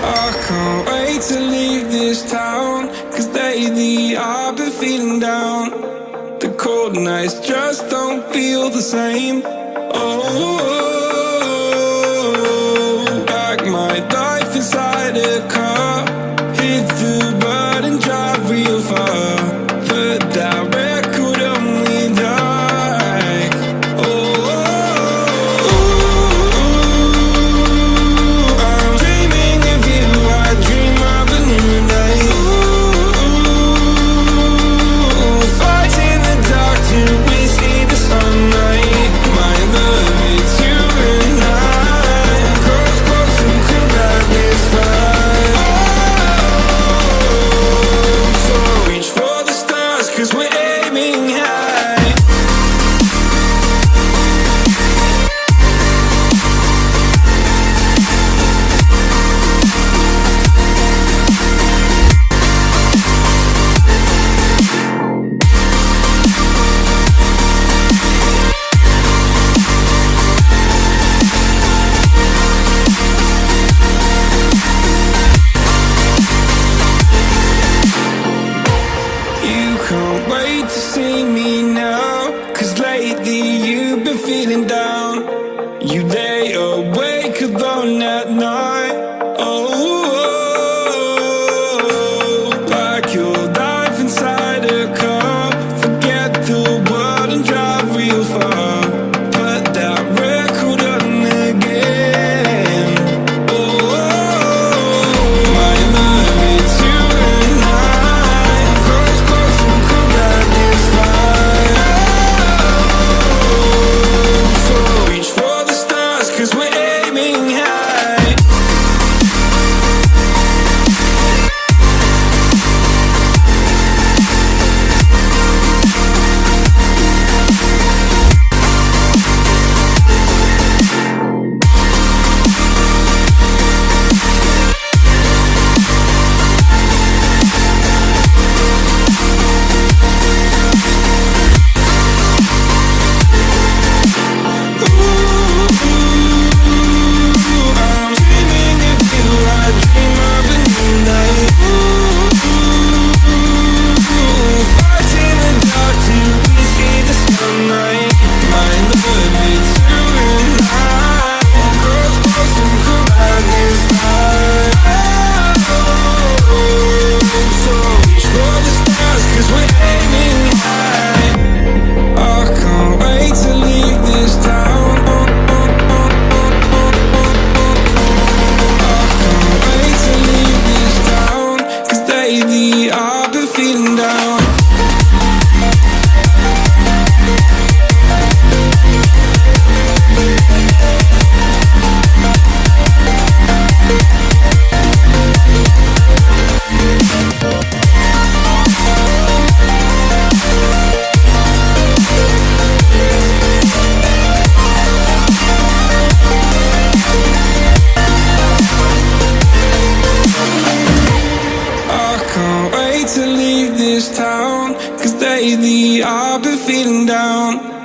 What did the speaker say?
I can't wait to leave this town, 'cause lately I've been feeling down. The cold nights just don't feel the same. Oh, like my life inside a car. Hit the button, drive real far. Put that record on me like, oh, I'm dreaming of you. I dream of a new day. Fight in the dark till we see the sunlight. My love, it's you and I. Close, close, who can ride this fight? So reach for the stars, 'cause we're aiming high. You can't wait to see me now, 'cause lately you've been feeling down. You lay awake alone at night. Oh, like your life inside a car. Forget the world and drive real far. Put that record on again. Oh, my love, it's you and I. Close, close, who can ride this fight? So reach for the stars, 'cause we're aiming high. I'm dreaming of you. I dream of a new night. Fight in the dark till we see the sunlight. My love, it's you and I. Close, close, who can ride this fight? So reach for the stars, 'cause we're aiming high. I can't wait to leave this town. I can't wait to leave this town, 'cause lately I've been feeling down. I can't wait to leave this town, 'cause lately I've been feeling down.